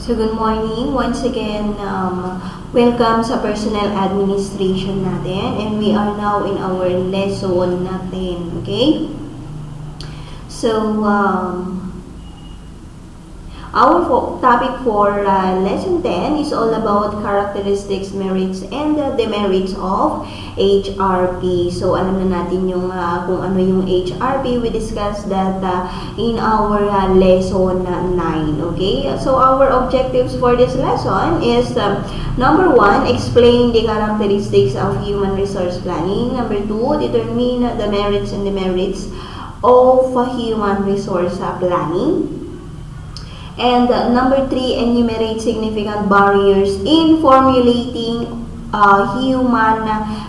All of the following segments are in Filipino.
So good morning. Once again, welcome sa personal administration natin. And we are now in our lesson natin. Okay? So, our topic for lesson 10 is all about characteristics, merits, and demerits of HRP. So, alam na natin yung kung ano yung HRP. We discussed that in our lesson 9. Okay? So, our objectives for this lesson is number 1, explain the characteristics of human resource planning. Number 2, determine the merits and demerits of human resource planning. And number 3, enumerate significant barriers in formulating human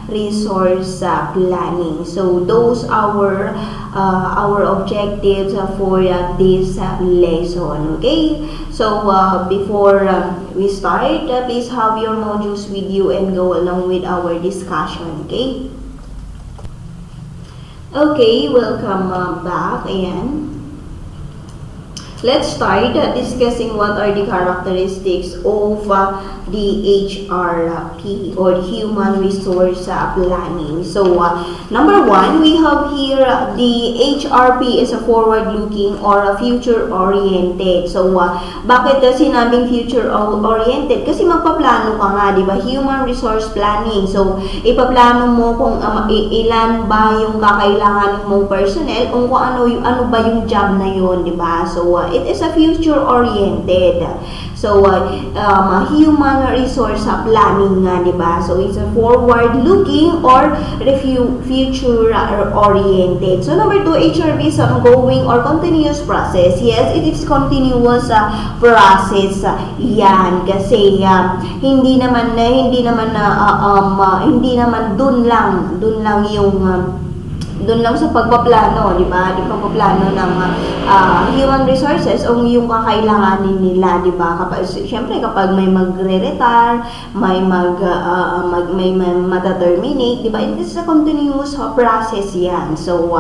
resource planning. So those our objectives for this lesson. Okay. So before we start, please have your modules with you and go along with our discussion. Okay. Okay. Welcome back. Ayan. Let's start discussing what are the characteristics of the HRP or Human Resource Planning. So, number 1, we have here the HRP is a forward-looking or a future-oriented. So, bakit sinabing future-oriented? Kasi magpaplano ka nga, di ba? Human Resource Planning. So, ipaplano mo kung ilan ba yung kakailanganin mong personnel o kung ano ba yung job na yun, di ba? So, it is a future-oriented. So, human resource planning nga, di ba? So, it's a forward-looking or future-oriented. So, number 2, HRP is ongoing or continuous process. Yes, it is continuous process. Yan, kasi hindi naman dun lang yung doon lang sa pagpaplano, di ba? Di pagpaplano ng human resources o yung kakailanganin nila, di ba? Siyempre, kapag may magre-retire, may mata-terminate, di ba? It is a continuous process yan. So,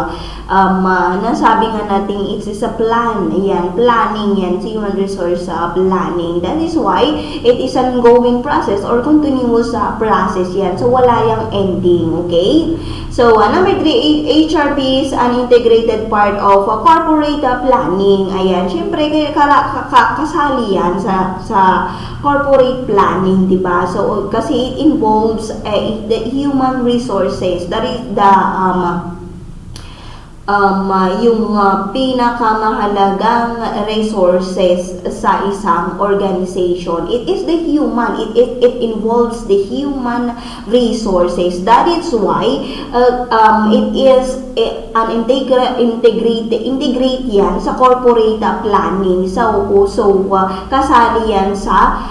nasabi nga natin, it is a plan. Yan, planning yan, human resource planning. That is why it is an ongoing process or continuous process yan. So, wala yung ending, okay? So, number 3, HRP is an integrated part of corporate planning. Ayan, syempre, kasali yan sa corporate planning, di ba? So, kasi it involves the human resources. That is the yung pinakamahalagang resources sa isang organization. It is the human, it involves the human resources. That is why it is an integrate yan sa corporate planning. So kasali yan sa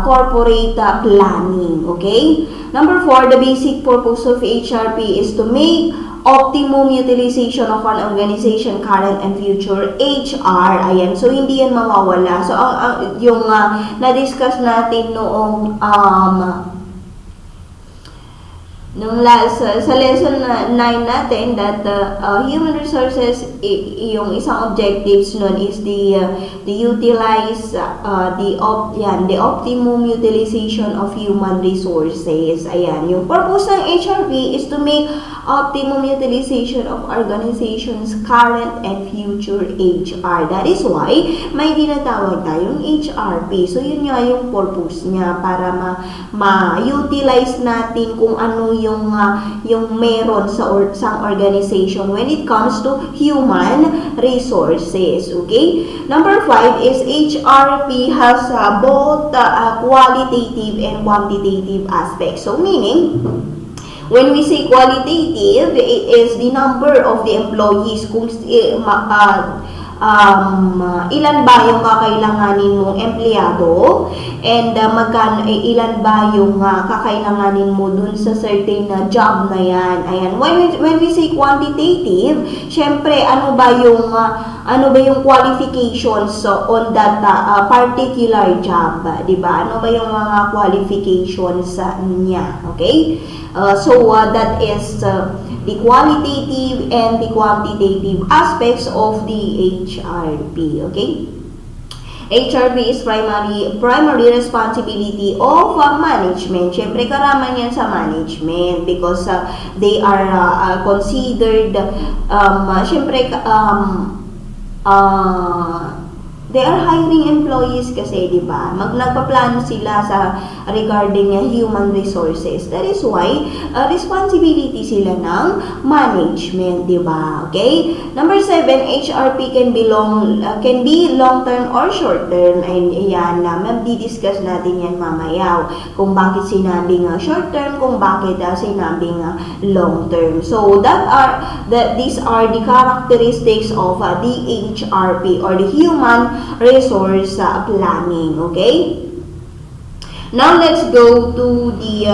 corporate planning. Okay? Number 4, the basic purpose of HRP is to make optimum utilization of an organization, current and future HR. Ayan. So, hindi yan mawawala. So, yung na-discuss natin noong sa lesson 9 natin that human resources, yung isang objectives nun is the utilize the optimum utilization of human resources. Ayan, yung purpose ng HRP is to make optimum utilization of organizations current and future HR. That is why may tinatawag tayong HRP. So yun nga yung purpose niya, para ma-utilize natin kung ano yung meron sa isang organization when it comes to human resources. Okay? Number 5 is HRP has both qualitative and quantitative aspects. So meaning, when we say qualitative, it is the number of the employees, kung ilan ba yung kakailanganin mong empleyado, and ilan ba yung kakailanganin mo dun sa certain job na yan. Ayan. When we say quantitative, syempre, ano ba yung qualifications on that particular job, di ba? Ano ba yung mga qualifications niya? Okay? So, that is the qualitative and the quantitative aspects of the HRP. Okay? HRP is primary responsibility of management. Siyempre, karaman yan sa management because they are considered, siyempre, they are hiring employees kasi, di ba? Nagpaplano sila sa regarding human resources. That is why responsibility sila ng management, di ba? Okay? Number 7, HRP can be long-term or short-term. Ayan, magdi-discuss natin yan mamaya. Kung bakit sinabing short-term, kung bakit sinabing long-term. So, these are the characteristics of the HRP or the human resource planning. Okay? Now let's go to the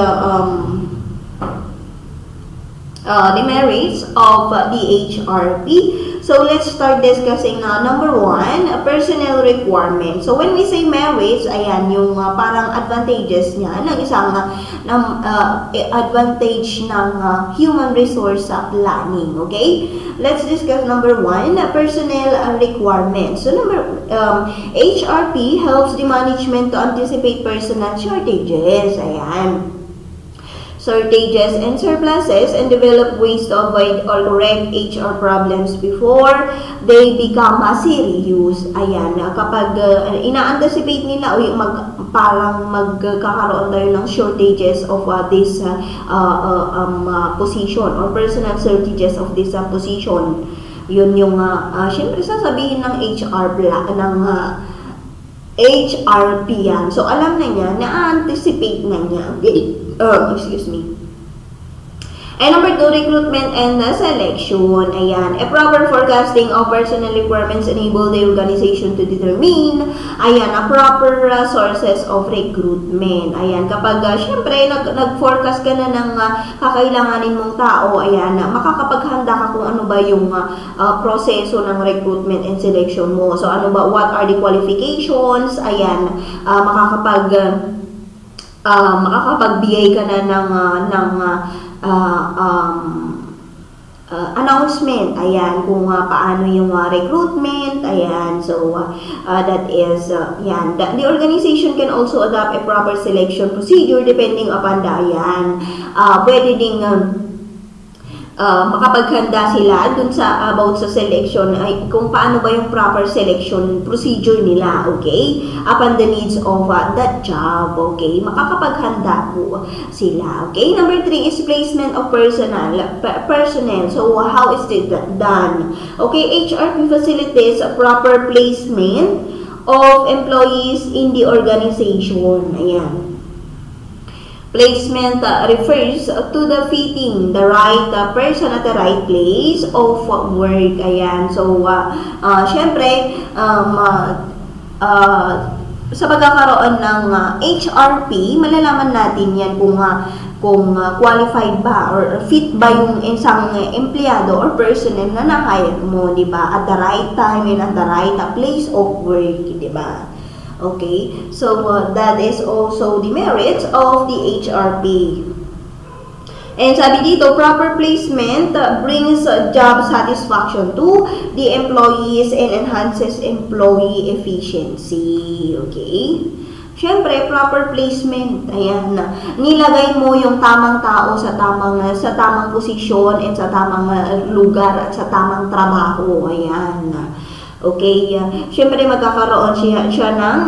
merits of the HRP. So let's start discussing number 1, personnel requirement. So when we say merits, ayan yung parang advantages niya ng isang advantage ng human resource planning. Okay? Let's discuss number 1, personnel requirement. So HRP helps the management to anticipate personnel shortages. Ayan. Shortages and surpluses and develop ways to avoid or correct HR problems before they become serious. Ayan, kapag ina-anticipate nila o parang magkakaroon tayo ng shortages of this position or personal shortages of this position. Yun yung syempre sasabihin ng HRP yan. So, alam na niya, na-anticipate na niya. Okay? Excuse me. And number 2, recruitment and selection. Ayan. A proper forecasting of personnel requirements enable the organization to determine, ayan, a proper sources of recruitment. Ayan. Kapag, syempre, nag-forecast ka na ng kakailanganin mong tao, ayan, makakapaghanda ka kung ano ba yung proseso ng recruitment and selection mo. So, ano ba, what are the qualifications? Ayan. Makakapagbigay ka na ng announcement, ayan, kung paano yung recruitment, ayan, so that is, yan, the organization can also adopt a proper selection procedure depending upon the, ayan, pwede ding makapaghanda sila dun sa about sa selection ay kung paano ba yung proper selection procedure nila, okay? Upon the needs of that job, okay? Makakapaghanda po sila, okay? Number 3 is placement of personnel. So, how is it done? Okay, HRP facilitates a proper placement of employees in the organization. Ayan. Placement refers to the fitting the right person at the right place of work. Ayan. So, syempre, sa pagkakaroon ng HRP, malalaman natin yan kung qualified ba or fit ba yung isang empleyado or personnel na na-hire mo, di ba? At the right time and at the right place of work, di ba? Okay, so that is also the merits of the HRP. And sabi dito, proper placement brings job satisfaction to the employees and enhances employee efficiency. Okay? Siyempre, proper placement. Ayan, nilagay mo yung tamang tao sa tamang posisyon and sa tamang lugar at sa tamang trabaho. Ayan. Okay, syempre magkakaroon siya ng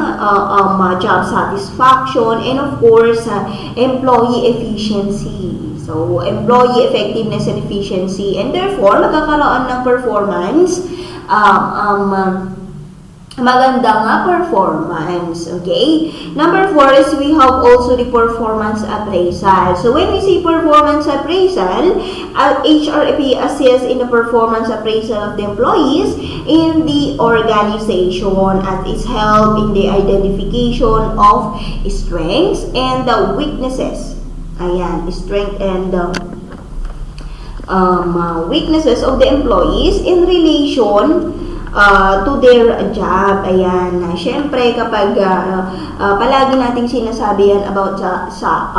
job satisfaction and of course, employee efficiency. So, employee effectiveness and efficiency and therefore, magkakaroon ng performance, magandang performance. Okay? Number 4 is we have also the performance appraisal. So, when we say performance appraisal, HRP assists in the performance appraisal of the employees in the organization at its help in the identification of strengths and the weaknesses. Ayan, strength and weaknesses of the employees in relation to their job. Ayan, syempre kapag palagi nating sinasabi yan about sa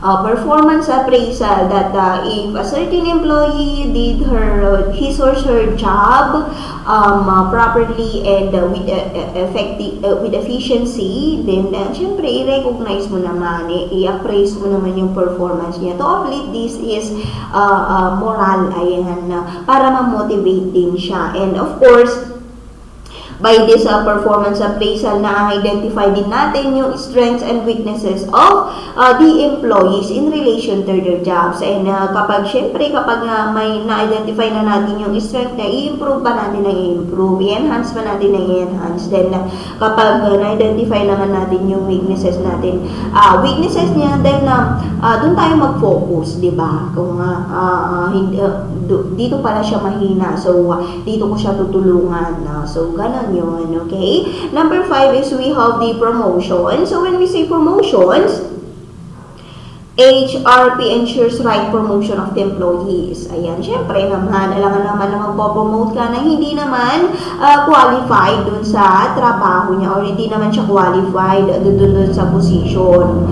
performance appraisal that if a certain employee did his or her job properly and with efficiency, then syempre i-recognize mo naman, i-appraise mo naman yung performance niya. To uplift this is moral, ayan, para ma-motivate din siya. And of course, by this performance appraisal, na-identify din natin yung strengths and weaknesses of the employees in relation to their jobs. And kapag may na-identify na natin yung strength na i-improve pa natin na i-improve, i-enhance pa natin na i-enhance. Then kapag na-identify naman natin yung weaknesses natin, niya, then doon tayo mag-focus, di ba? Kung dito pala siya mahina, so dito ko siya tutulungan. So ganun yun, okay? Number 5 is we have the promotion. So when we say promotions, HRP ensures right promotion of the employees. Ayan, syempre naman, alangan naman na magpo-promote ka na hindi naman qualified dun sa trabaho niya or hindi naman siya qualified dun sa position.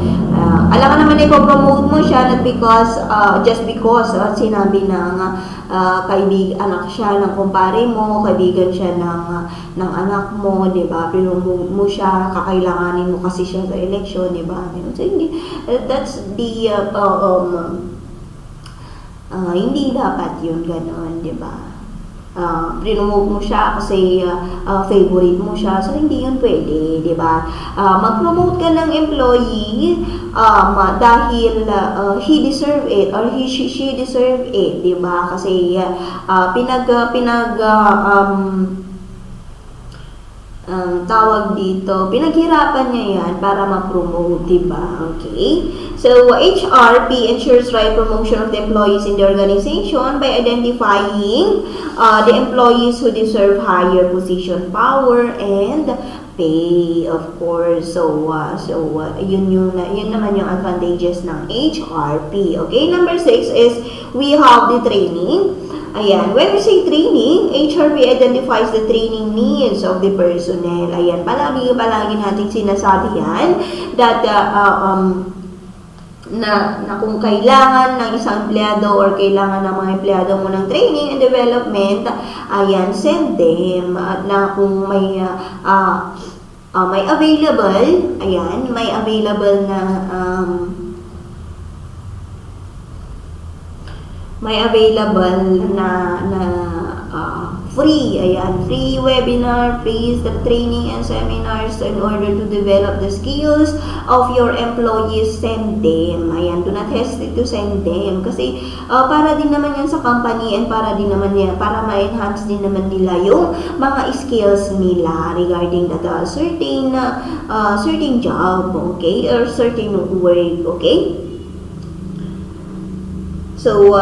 Alangan naman na ipo-promote mo siya not because, just because sinabi ng anak siya ng kumpare mo, kaibigan siya ng anak mo, di ba? Pero mo siya, kakailanganin mo kasi siya sa eleksyon, di ba? So, hindi, that's the, hindi dapat yun, gano'n, di ba? Promote mo siya kasi favorite mo siya, so hindi yun pwede, di ba? Mag-promote ka ng employee dahil he deserve it or she deserve it, di ba? Kasi tawag dito, pinaghirapan niya yan para ma-promote, diba? Okay? So, HRP ensures right promotion of the employees in the organization by identifying the employees who deserve higher position, power, and pay, of course. So yun naman yung advantages ng HRP. Okay? Number 6 is we have the training. Ayan, when we say training, HRP identifies the training needs of the personnel. Ayan, palagi natin sinasabi yan that na kung kailangan ng isang empleyado or kailangan ng mga empleyado mo ng training and development, ayan, send them na kung may available, ayan, may available na free, ayan, free webinar, free training and seminars in order to develop the skills of your employees. Send them, ayan, do not hesitate to send them kasi para din naman yan sa company and para ma-enhance din naman nila yung mga skills nila regarding that certain job, okay, or certain work, okay. So,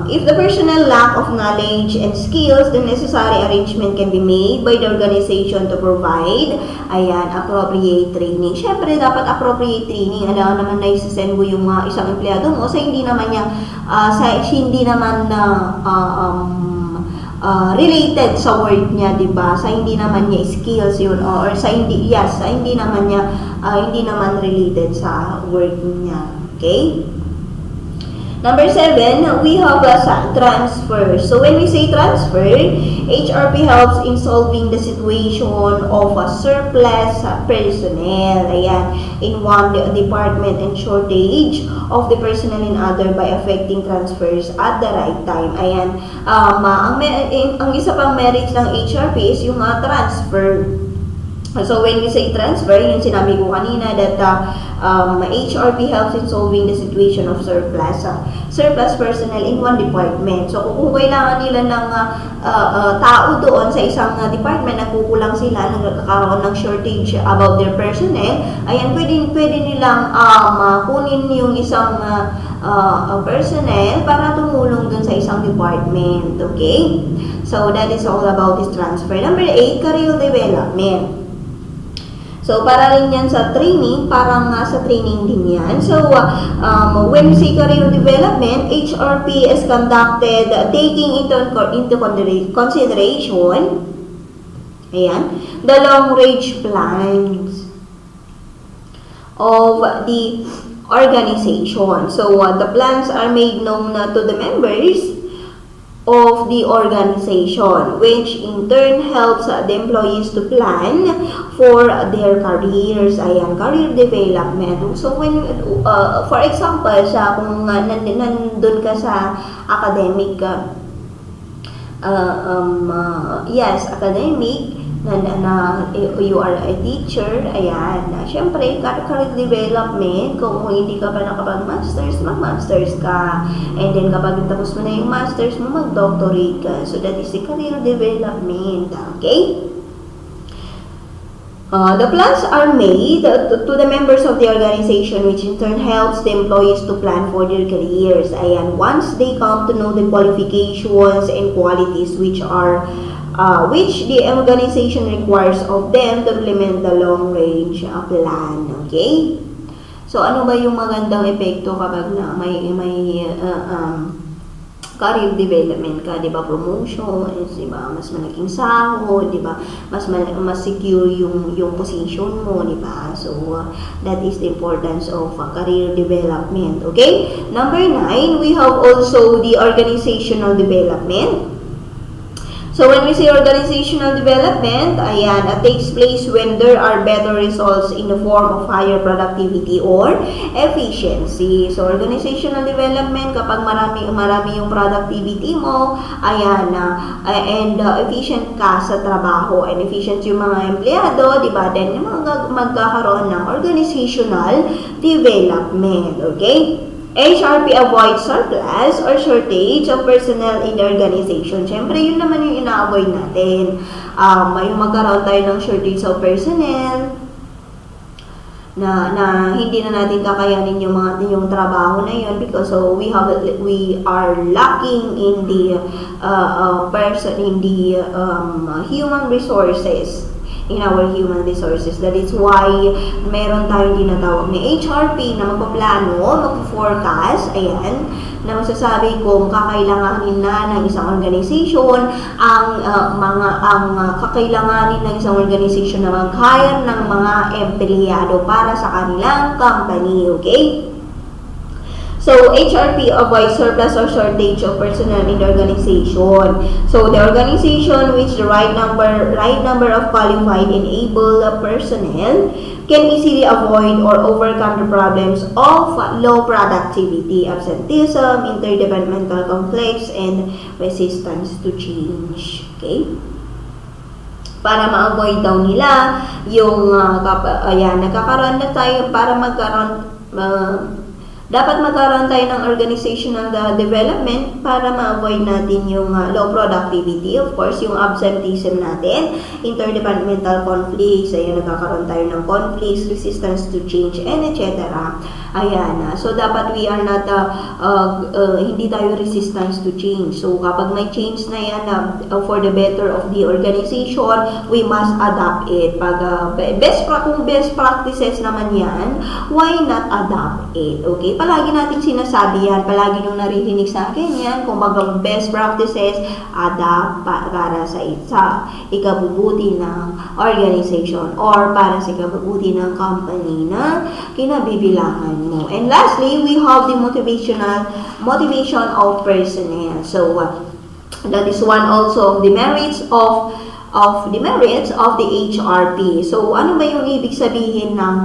if the personnel lack of knowledge and skills, the necessary arrangement can be made by the organization to provide, ayan, appropriate training. Siyempre, dapat appropriate training. Alam naman na isasend mo yung isang empleyado mo sa hindi naman related sa work niya, di ba? Sa hindi naman niya skills yun or sa hindi naman related sa work niya. Okay? Number 7, we have transfer. So when we say transfer, HRP helps in solving the situation of a surplus personnel, ayan, in one department and shortage of the personnel in other by effecting transfers at the right time. Ayan, ang isa pang merits ng HRP is yung transfer. So when we say transfer, yung sinabi ko kanina that HRP helps in solving the situation of surplus personnel in one department. So kung kailangan nila ng tao doon sa isang department, nagkukulang sila, nagkakaroon ng shortage about their personnel, ayan, pwede nilang kunin yung isang personnel para tumulong dun sa isang department. Okay? So that is all about this transfer. Number 8, career development. So, para rin yan sa training, parang sa training din yan. So, when we say career development, HRP is conducted taking into consideration, ayan, the long-range plans of the organization. So, the plans are made known to the members of the organization, which in turn helps the employees to plan for their careers. Ayan, career development. So, when, for example, kung nandun ka sa academic, yes, academic, you are a teacher, ayan, syempre, career development, kung hindi ka pa nakapag-masters, mag-masters ka, and then kapag tapos mo na yung masters mo, mag-doctorate ka, so that is the career development, okay? The plans are made to the members of the organization, which in turn helps the employees to plan for their careers. Ayan, once they come to know the qualifications and qualities which the organization requires of them to implement the long-range plan. Okay? So, ano ba yung magandang epekto kapag na may career development ka, 'di ba? Promotions, 'di ba? Mas malaking sahod, 'di ba? Mas secure yung position mo, 'di ba? So, that is the importance of career development. Okay? Number 9, we have also the organizational development. So, when we say organizational development, ayan, takes place when there are better results in the form of higher productivity or efficiency. So, organizational development, kapag marami yung productivity mo, ayan, and efficient ka sa trabaho, and efficient yung mga empleyado, di ba? Then, magkakaroon ng organizational development, okay? HRP avoids surplus or shortage of personnel in the organization. Siyempre, yun naman yung ina-avoid natin. Yung magkaroon tayo ng shortage of personnel, na hindi na natin kakayanin yung trabaho na yun because we are lacking in the human resources. In our human resources. That is why meron tayong tinatawag ni HRP na magpaplano, mag-forecast, ayan, na masasabi kung kakailanganin na ng isang organization, ang kakailanganin ng isang organization na mag-hire ng mga empleyado para sa kanilang company, okay? So, HRP avoids surplus or shortage of personnel in the organization. So, the organization which the right number of qualified and able personnel can easily avoid or overcome the problems of low productivity, absenteeism, interdepartmental conflicts, and resistance to change. Okay? Para ma-avoid daw nila yung nagkakaroon na tayo dapat magkaroon tayo ng organizational development para ma-avoid natin yung low productivity. Of course, yung absenteeism natin, interdepartmental conflicts, ayan, nagkakaroon tayo ng conflicts, resistance to change, and etc. Ayan, so dapat we are not, hindi tayo resistance to change. So, kapag may change na yan, for the better of the organization, we must adapt it. Kung best practices naman yan, why not adapt it? Okay? Palagi natin sinasabi yan, palagi nung naririnig sa akin yan, kung best practices, adapt para sa ikabubuti ng organization or para sa ikabubuti ng company na kinabibilangan mo. And lastly, we have the motivation of personnel. So, that is one also of the merits of the HRP. So, ano ba yung ibig sabihin ng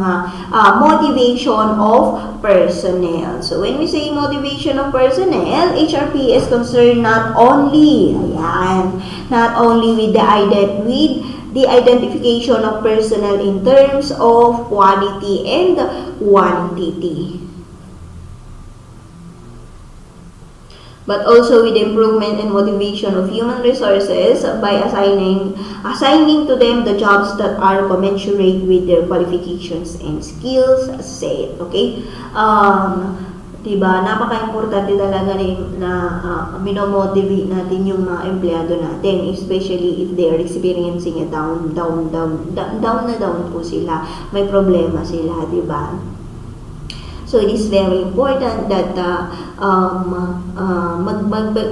motivation of personnel? So, when we say motivation of personnel, HRP is concerned not only with the identification of personnel in terms of quality and quantity, but also with the improvement and motivation of human resources by assigning to them the jobs that are commensurate with their qualifications and skills set. Okay? Diba, napaka-importante talaga na minomotivate natin yung mga empleyado natin, especially if they are experiencing a down po sila, may problema sila, diba? So it is very important that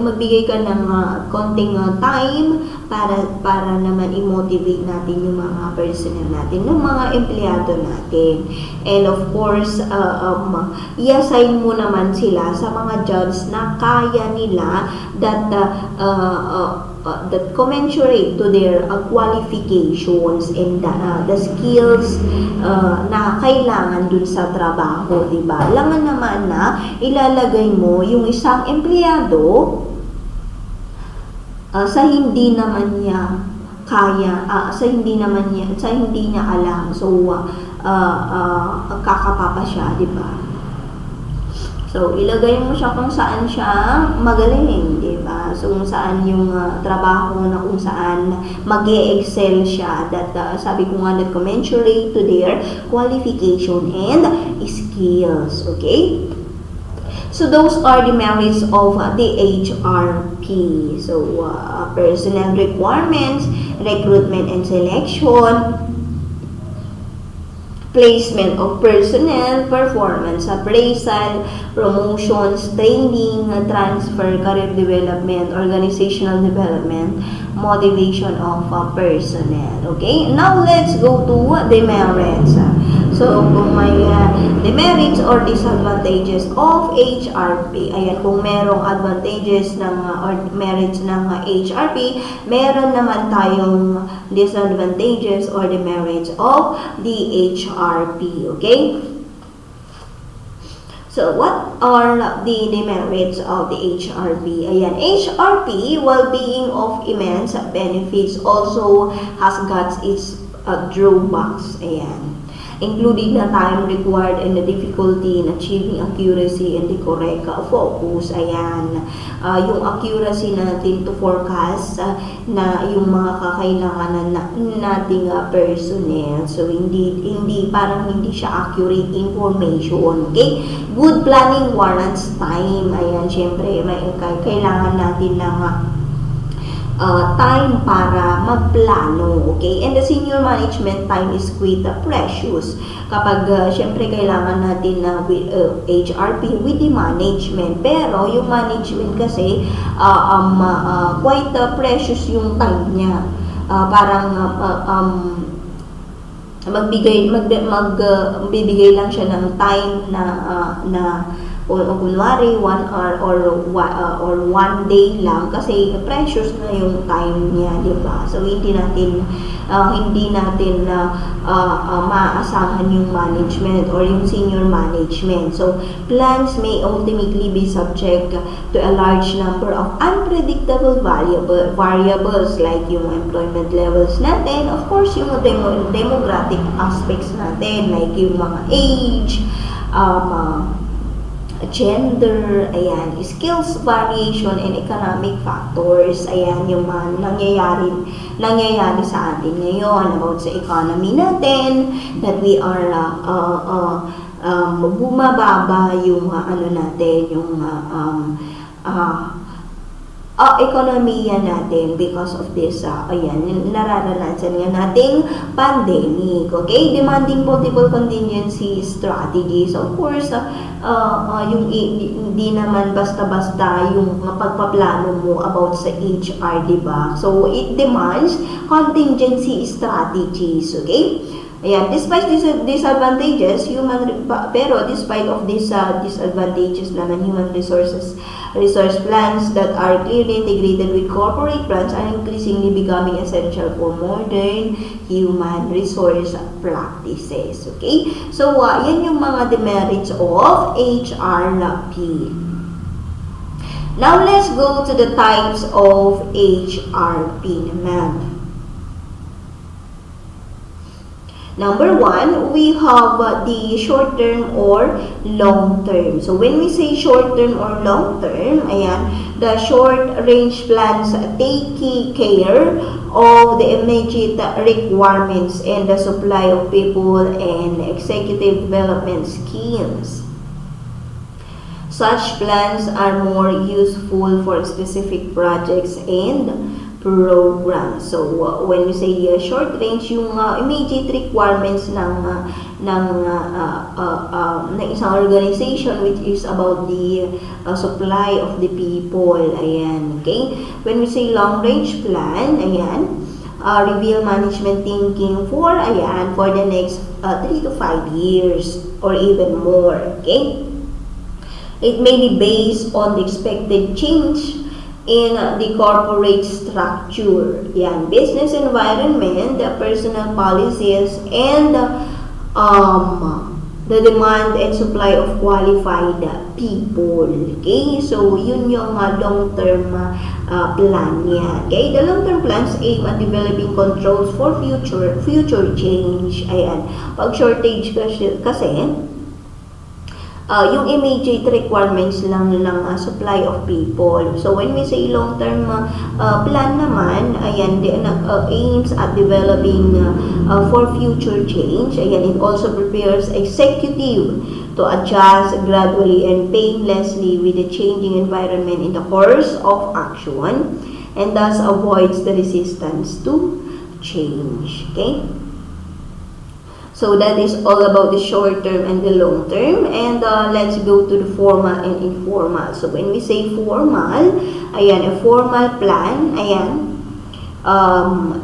magbigay ka ng konting time para naman i-motivate natin yung mga personnel natin, yung mga empleyado natin. And of course, i-assign mo naman sila sa mga jobs na kaya nila that commensurate to their qualifications and the skills na kailangan dun sa trabaho, diba? Langan naman na ilalagay mo yung isang empleyado sa hindi naman niya kaya, sa hindi niya alam. So, kakapapa siya, di ba? So, ilagay mo siya kung saan siya magaling, di ba? So, kung saan yung trabaho na kung saan mag-e-excel siya. That, sabi ko nga, that commensurate to their qualification and skills, okay? So those are the merits of the HRP. So personnel requirements, recruitment and selection, placement of personnel, performance appraisal, promotions, training, transfer, career development, organizational development, motivation of personnel. Okay, now let's go to the merits. So, kung may demerits or disadvantages of HRP, ayan, kung merong advantages or merits ng HRP, meron naman tayong disadvantages or demerits of the HRP, okay? So, what are the demerits of the HRP? Ayan, HRP, while being of immense benefits, also has got its drawbacks, ayan, including the time required and the difficulty in achieving accuracy and the correct focus. Ayan, yung accuracy natin to forecast na yung mga kakailanganan nating personnel. So, parang hindi siya accurate information. Okay? Good planning warrants time. Ayan, syempre, kailangan natin ng time para magplano, okay? And the senior management time is quite precious. Kapag, syempre, kailangan natin na HRP with the management. Pero, yung management kasi, quite precious yung time niya. Magbibigay lang siya ng time na kunwari 1 hour or 1 day lang kasi precious na yung time niya, di ba? So hindi natin maaasahan yung management or yung senior management. So plans may ultimately be subject to a large number of unpredictable variables like yung employment levels natin, of course yung demographic aspects natin like yung mga age, gender, ayan, skills variation and economic factors, ayan, yung mga nangyayari sa atin ngayon about sa economy natin, that we are bumababa yung natin, yung ekonomiya natin because of this, nararanasan nga nating pandemic, okay? Demanding multiple contingency strategies. Of course, yung hindi naman basta-basta yung pagpaplano mo about sa HR, diba? So, it demands contingency strategies, okay? Ayan, despite these disadvantages, despite of these disadvantages naman, human resource plans that are clearly integrated with corporate plans are increasingly becoming essential for modern human resource practices. Okay? So, yan yung mga demerits of HRP. Now, let's go to the types of HRP naman. Number 1, we have the short-term or long-term. So, when we say short-term or long-term, ayan, the short-range plans take care of the immediate requirements and the supply of people and executive development schemes. Such plans are more useful for specific projects and program. So, when we say short range, yung immediate requirements ng isang organization, which is about the supply of the people. Ayan, okay? When we say long range plan, ayan, reveal management thinking for the next 3 to 5 years or even more, okay? It may be based on the expected change in the corporate structure, yan, business environment, the personal policies, and the demand and supply of qualified people. Okay, so yun yung long-term plan niya. Okay, the long-term plans aim at developing controls for future change. Ayan, pag shortage kasi yung immediate requirements lang ng supply of people. So when we say long-term plan naman, ayan, aims at developing for future change. Ayan, it also prepares executive to adjust gradually and painlessly with the changing environment in the course of action, and thus avoids the resistance to change. Okay? So that is all about the short term and the long term. And let's go to the formal and informal. So when we say formal, ayan, a formal plan, ayan,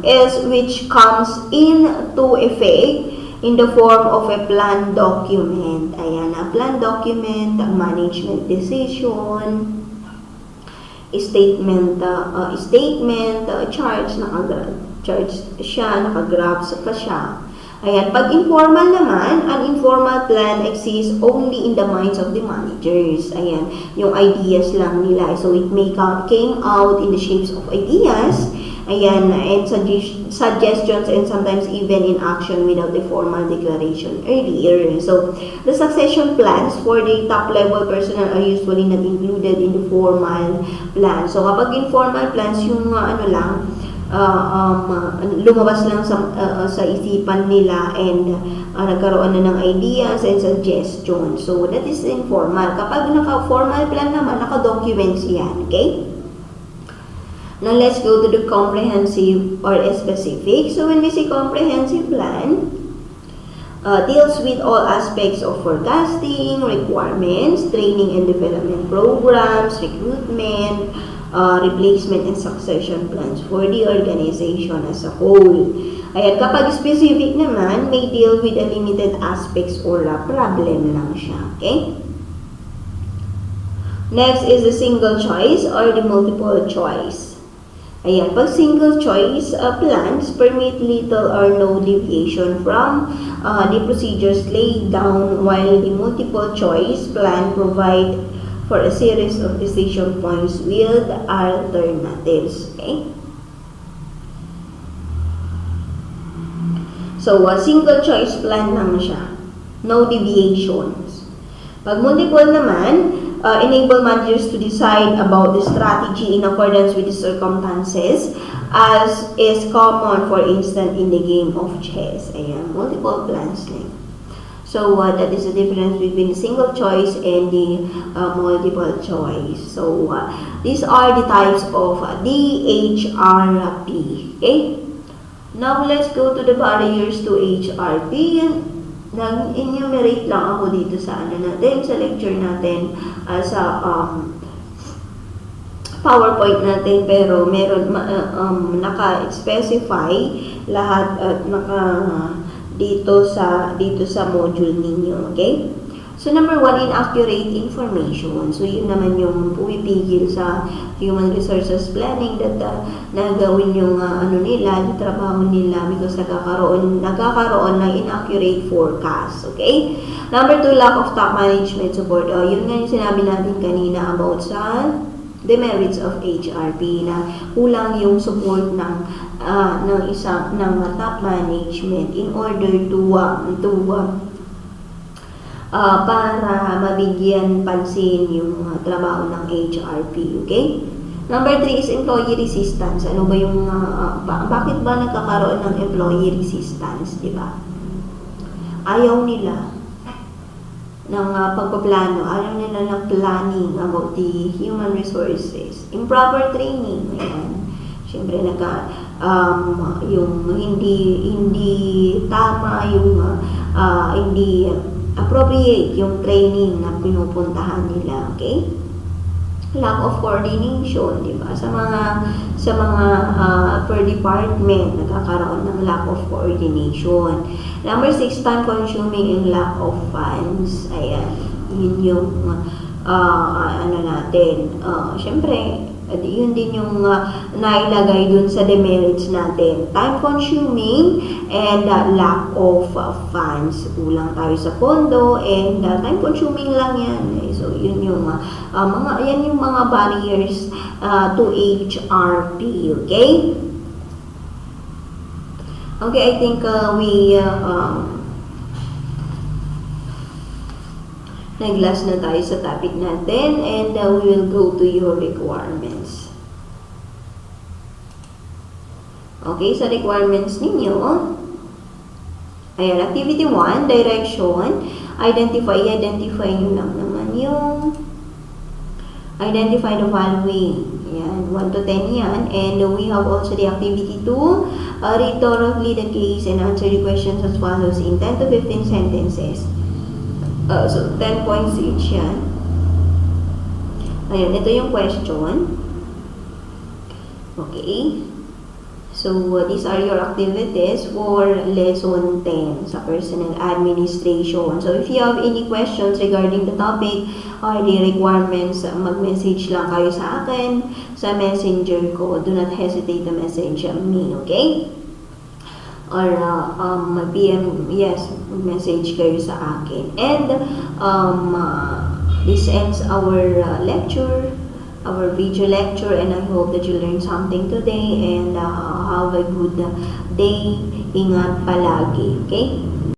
is which comes into effect in the form of a plan document. Ayan, a plan document, a management decision, statement, charge, charge siya, nakagraphs pa siya. Ayan, pag informal naman, an informal plan exists only in the minds of the managers. Ayan, yung ideas lang nila. So, it may came out in the shapes of ideas, ayan, and suggestions, and sometimes even in action without the formal declaration earlier. So, the succession plans for the top-level personnel are usually not included in the formal plan. So, kapag informal plans, yung lumabas lang sa isipan nila, and nagkaroon na ng ideas and suggestions. So, that is informal. Kapag naka-formal plan naman, naka-documents yan. Okay? Now, let's go to the comprehensive or specific. So, when we say comprehensive plan, deals with all aspects of forecasting, requirements, training and development programs, recruitment, replacement and succession plans for the organization as a whole. Ayan, kapag specific naman, may deal with a limited aspects or a problem lang siya. Okay? Next is the single choice or the multiple choice. Ayan, pag single choice plans permit little or no deviation from the procedures laid down, while the multiple choice plan provide for a series of decision points with alternatives. Okay? So, a single choice plan lang siya. No deviations. Pag multiple naman, enable managers to decide about the strategy in accordance with the circumstances, as is common, for instance, in the game of chess. Ayan, multiple plans lang. So, that is the difference between the single choice and the multiple choice. So, these are the types of DHRP. Okay? Now, let's go to the barriers to HRP. Nag-enumerate lang ako dito sa sa lecture natin, sa PowerPoint natin, pero meron naka-specify lahat at dito sa module ninyo. Okay? So, number 1, inaccurate information. So, yun naman yung pumipigil sa human resources planning that nagawin yung yung trabaho nila, because nagkakaroon ng inaccurate forecast. Okay? Number 2, lack of top management support. Yun nga yung sinabi natin kanina about sa demerits of HRP, na kulang yung support ng top management in order to para mabigyan pansin yung trabaho ng HRP. Okay? Number 3 is employee resistance. Ano ba yung bakit ba nagkakaroon ng employee resistance, di ba? Ayaw nila ng pagpaplano, ayaw nila ng planning about the human resources. Improper training, ayan. Siyempre yung hindi tama yung hindi appropriate yung training na pinupuntahan nila, okay? Lack of coordination, di ba? Sa mga per department nagkakaroon ng lack of coordination. Number 6, time consuming and lack of funds. Ayan, yun yung syempre yun din yung nailagay dun sa demerits natin. Time consuming and lack of funds. Kulang tayo sa pondo and time consuming lang yan. So yun yung mga barriers to HRP, okay? Okay, I think we nag-last na tayo sa topic natin and we will go to your requirements. Okay, sa requirements ninyo, ayan, activity 1, direction, identify nyo lang naman yung identify the following. Ayan, 1 to 10 yan. And we have also the activity 2, read thoroughly the case and answer the questions as follows in 10 to 15 sentences. So, 10 points each yan. Ayan, ito yung question. Okay. So, these are your activities for lesson 10 sa personal administration. So, if you have any questions regarding the topic or the requirements, mag-message lang kayo sa akin sa messenger ko. Do not hesitate to message me, okay? Or PM, yes, message kayo sa akin. And this ends our lecture, our video lecture, and I hope that you learned something today and have a good day. Ingat palagi, okay?